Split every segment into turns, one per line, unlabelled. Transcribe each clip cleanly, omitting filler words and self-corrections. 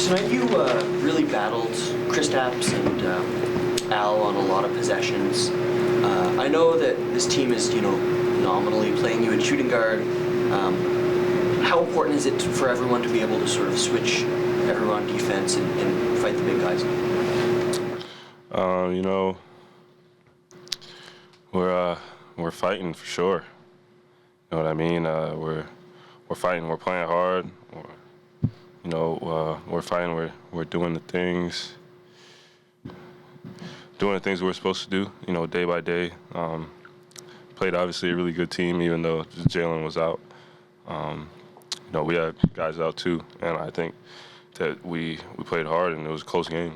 Tonight you really battled Kristaps and Al on a lot of possessions. I know that this team is, nominally playing you at shooting guard. How important is it for everyone to be able to sort of switch everyone on defense and fight the big guys?
We're fighting for sure. You know what I mean? We're fighting. We're playing hard. We're fighting. We're doing the things we're supposed to do. Day by day. Played obviously a really good team, even though Jalen was out. We had guys out too, and I think that we played hard, and it was a close game.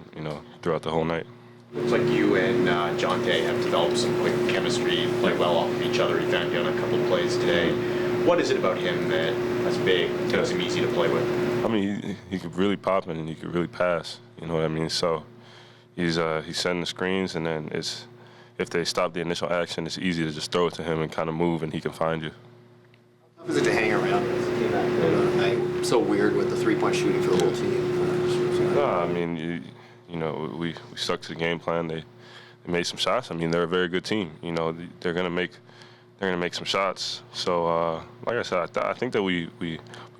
Throughout the whole night.
Looks like you and Jonte have developed some quick chemistry, play well off of each other. He found you on a couple of plays today. What is it about him that's big, makes him easy to play with?
I mean, he could really pop in and he could really pass. You know what I mean? So he's setting the screens, and then if they stop the initial action, it's easy to just throw it to him and kind of move, and he can find you.
How tough is it to hang around as a team? So weird with the three-point shooting for the whole team.
No, I mean, we stuck to the game plan. They made some shots. I mean, they're a very good team. They're gonna make some shots. So, like I said, I think that we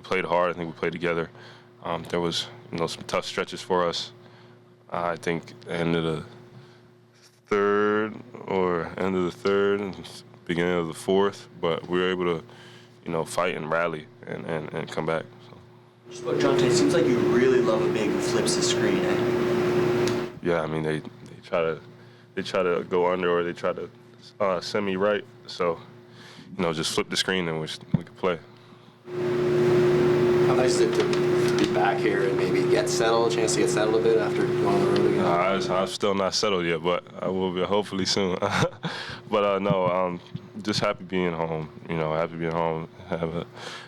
played hard. I think we played together. There was some tough stretches for us. I think end of the third, and beginning of the fourth, but we were able to fight and rally and come back. So.
Just about Jonte, it seems like you really love a big who flips the screen, eh?
Yeah, I mean they try to go under, or they try to semi right. So just flip the screen and we could play.
How nice is it to be back here and maybe a chance to get settled a bit after going on the road again?
I'm still not settled yet, but I will be hopefully soon. But no, just happy being home. Happy being home. Have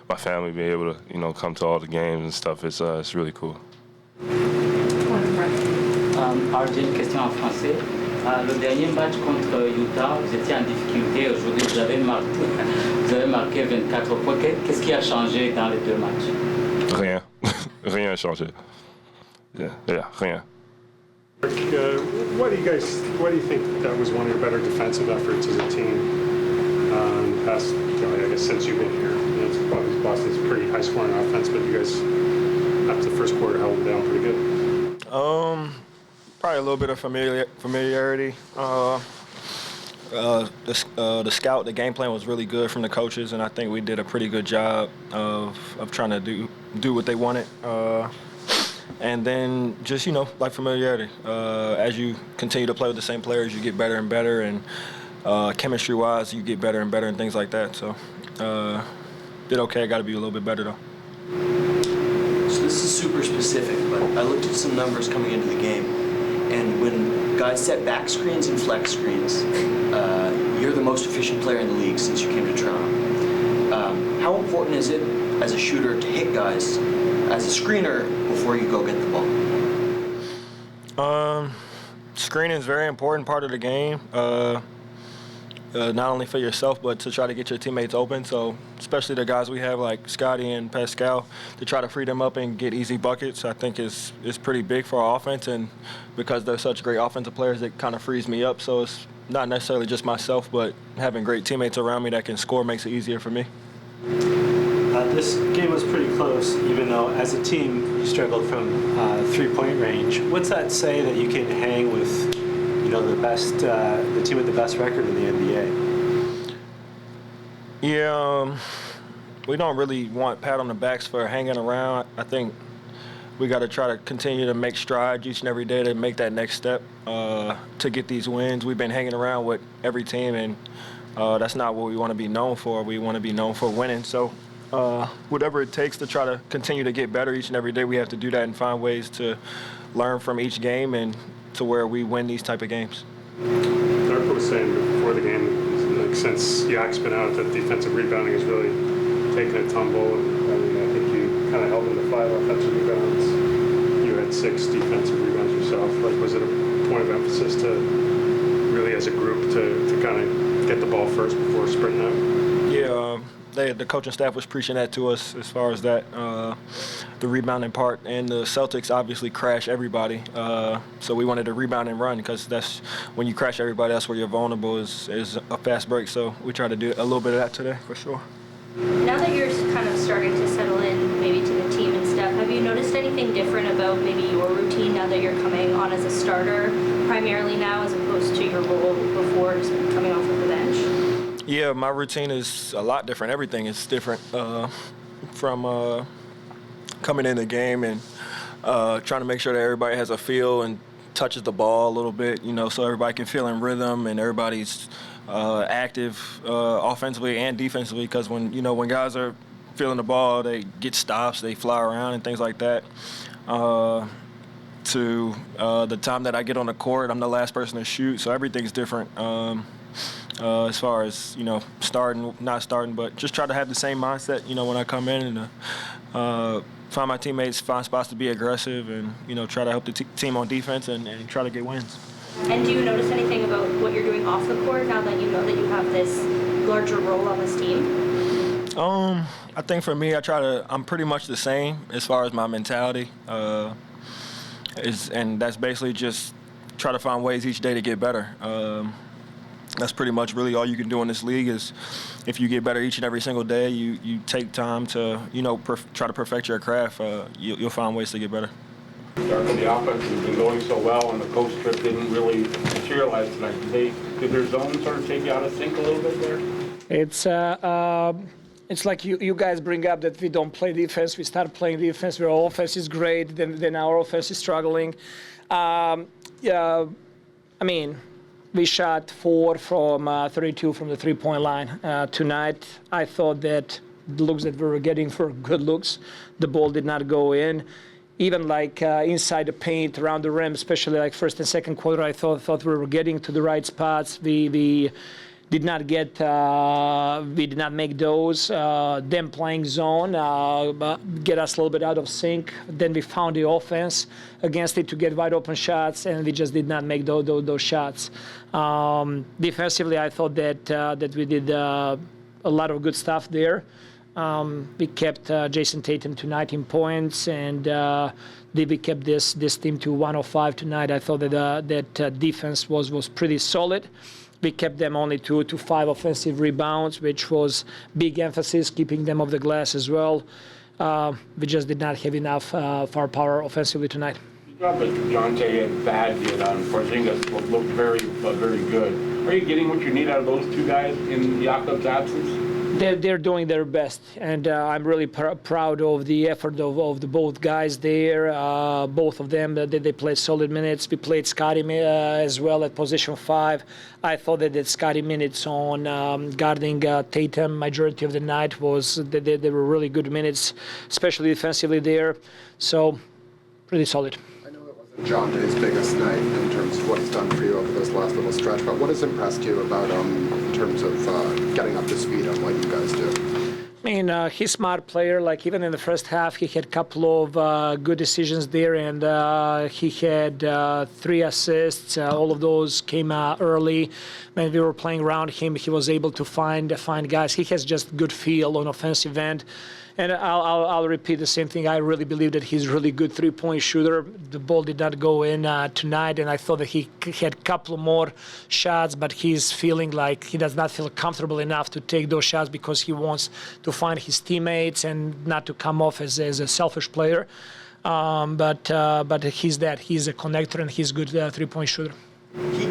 my family be able to come to all the games and stuff. It's really cool.
Alors, j'ai une question en français. Le dernier match contre Utah, vous étiez en difficulté. Aujourd'hui, vous avez marqué 24 points. Qu'est-ce qui a changé dans les deux matchs?
Rien. Rien a changé. Yeah, rien.
What do you think that was one of your better defensive efforts as a team in the past, I guess, since you've been here? Boston's a pretty high-scoring offense, but you guys, after the first quarter, held them down pretty good.
Probably a little bit of familiarity. The scout, the game plan was really good from the coaches, and I think we did a pretty good job of trying to do what they wanted. And then just, like familiarity. As you continue to play with the same players, you get better and better, and chemistry-wise, you get better and better and things like that. So did okay. Got to be a little bit better, though.
So this is super specific, but I looked at some numbers coming into the game, and when guys set back screens and flex screens, you're the most efficient player in the league since you came to Toronto. How important is it as a shooter to hit guys as a screener before you go get the ball?
Screening is a very important part of the game. Not only for yourself, but to try to get your teammates open. So especially the guys we have like Scotty and Pascal, to try to free them up and get easy buckets, I think is pretty big for our offense. And because they're such great offensive players, it kind of frees me up. So it's not necessarily just myself, but having great teammates around me that can score makes it easier for me.
This game was pretty close, even though as a team you struggled from three-point range. What's that say that you can hang with the team with the best record in the NBA?
Yeah, we don't really want pat on the backs for hanging around. I think we got to try to continue to make strides each and every day to make that next step to get these wins. We've been hanging around with every team, and that's not what we want to be known for. We want to be known for winning. So whatever it takes to try to continue to get better each and every day, we have to do that and find ways to learn from each game and to where we win these type of games.
Darko was saying before the game, since Yak's been out, that defensive rebounding has really taken a tumble. And I think you kind of held them to 5 offensive rebounds. You had 6 defensive rebounds yourself. Was it a point of emphasis to really, as a group, to kind of get the ball first before sprinting out?
Yeah, the coaching staff was preaching that to us as far as that. the rebounding part. And the Celtics obviously crash everybody. So we wanted to rebound and run because that's when you crash everybody, that's where you're vulnerable is a fast break. So we try to do a little bit of that today for sure.
Now that you're kind of starting to settle in maybe to the team and stuff, have you noticed anything different about maybe your routine now that you're coming on as a starter primarily now as opposed to your role before just coming off of the bench?
Yeah, my routine is a lot different. Everything is different from coming in the game and trying to make sure that everybody has a feel and touches the ball a little bit, so everybody can feel in rhythm and everybody's active offensively and defensively, because when guys are feeling the ball, they get stops, they fly around and things like that. To the time that I get on the court, I'm the last person to shoot, so everything's different as far as starting, not starting, but just try to have the same mindset when I come in and find my teammates, find spots to be aggressive, and try to help the team on defense and try to get wins.
And do you notice anything about what you're doing off the court now that you know that you have this larger role on this team?
I think for me, I'm pretty much the same as far as my mentality. And that's basically just try to find ways each day to get better. That's pretty much really all you can do in this league is if you get better each and every single day, you take time to, try to perfect your craft, you'll find ways to get better.
Darko, the offense has been going so well, and the coast trip didn't really materialize tonight. Did their zone sort of take you out of sync a little bit there?
It's like you guys bring up that we don't play defense. We start playing defense. Where our offense is great, then our offense is struggling. We shot 4 from 32 from the three-point line tonight. I thought that the looks that we were getting were good looks. The ball did not go in. Even inside the paint, around the rim, especially first and second quarter, I thought we were getting to the right spots. We did not make those. Them playing zone get us a little bit out of sync. Then we found the offense against it to get wide open shots, and we just did not make those shots. Defensively, I thought that we did a lot of good stuff there. We kept Jason Tatum to 19 points, and we kept this team to 105 tonight. I thought that defense was pretty solid. We kept them only to 5 offensive rebounds, which was big emphasis, keeping them off the glass as well. We just did not have enough firepower offensively tonight.
The job that Jonte and Thad did on Porzingis looked very good. Are you getting what you need out of those two guys in Jakob's absence?
They're doing their best, and I'm really proud of the effort of the both guys there. Both of them, they played solid minutes. We played Scotty as well at position 5. I thought that Scotty minutes on guarding Tatum majority of the night they were really good minutes, especially defensively there. So, pretty solid.
I know it wasn't Jonte's biggest night in terms of what he's done for you over this last little stretch, but what has impressed you about him in terms of getting up to speed on what you guys do?
He's a smart player. Even in the first half, he had a couple of good decisions there, and he had 3 assists. All of those came early. When we were playing around him, he was able to find guys. He has just good feel on offensive end. And I'll repeat the same thing. I really believe that he's a really good three-point shooter. The ball did not go in tonight, and I thought that he had a couple more shots, but he's feeling like he does not feel comfortable enough to take those shots because he wants to find his teammates and not to come off as a selfish player. But he's that. He's a connector, and he's a good three-point shooter.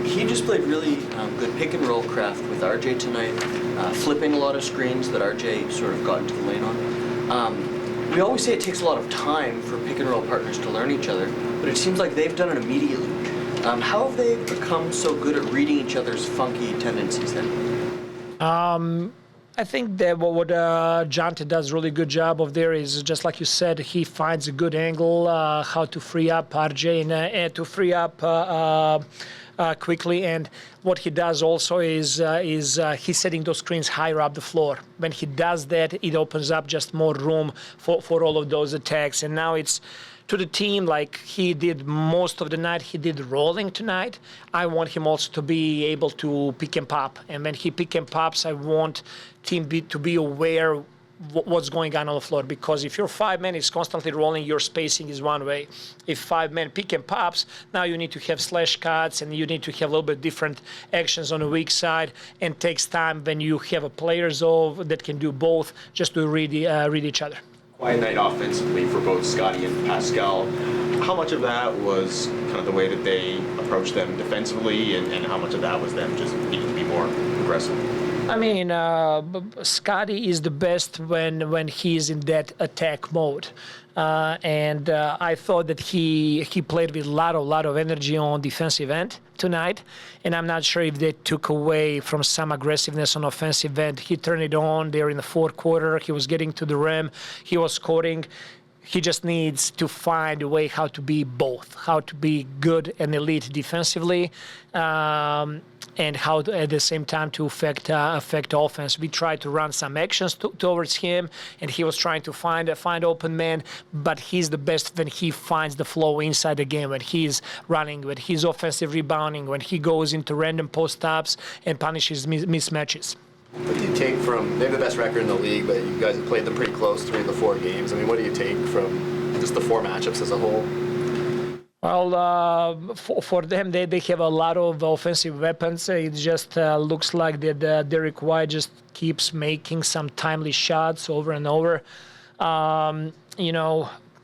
He just played really good pick-and-roll craft with RJ tonight, flipping a lot of screens that RJ sort of got into the lane on. We always say it takes a lot of time for pick-and-roll partners to learn each other, but it seems like they've done it immediately. How have they become so good at reading each other's funky tendencies then?
I think that what Jonte does a really good job of there is, just like you said, he finds a good angle, how to free up RJ and to free up Quickley. And what he does also is he's setting those screens higher up the floor. When he does that, it opens up just more room for all of those attacks. And now it's to the team like he did most of the night. He did rolling tonight. I want him also to be able to pick and pop. And when he pick and pops, I want team to be aware what's going on the floor. Because if your 5-man is constantly rolling, your spacing is one way. If 5-man pick and pops, now you need to have slash cuts and you need to have a little bit different actions on the weak side, and takes time when you have a players that can do both, just to read each other.
Quiet night offensively for both Scotty and Pascal. How much of that was kind of the way that they approached them defensively, and how much of that was them just needing to be more aggressive?
I mean, Scotty is the best when he's in that attack mode. And I thought that he played with a lot of energy on defensive end tonight, and I'm not sure if they took away from some aggressiveness on offensive end. He turned it on there in the fourth quarter. He was getting to the rim. He was scoring. He just needs to find a way how to be both, how to be good and elite defensively, and how to, at the same time to affect offense. We tried to run some actions towards him, and he was trying to find open man, but he's the best when he finds the flow inside the game, when he's running, when he's offensive rebounding, when he goes into random post-ups and punishes mismatches.
What do you take from, they have the best record in the league, but you guys have played them pretty close 3 of the 4 games. I mean, what do you take from just the 4 matchups as a whole?
Well, for them, they have a lot of offensive weapons. It just looks like that Derek White just keeps making some timely shots over and over.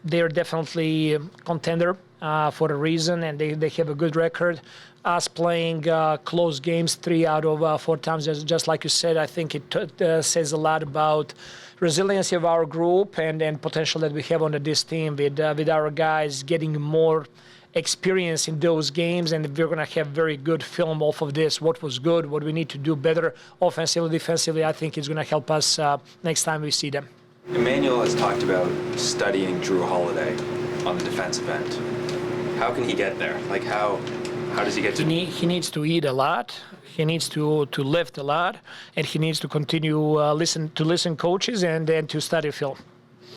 They're definitely a contender for a reason, and they have a good record. Us playing close games 3 out of 4 times, just like you said, I think it says a lot about resiliency of our group and potential that we have on this team with our guys getting more experience in those games, and we're going to have very good film off of this. What was good, what we need to do better offensively, defensively, I think it's going to help us next time we see them.
Immanuel has talked about studying Drew Holiday on the defensive end. How can he get there? Like how does he get to...
He needs to eat a lot. He needs to lift a lot, and he needs to continue listen coaches and to study film.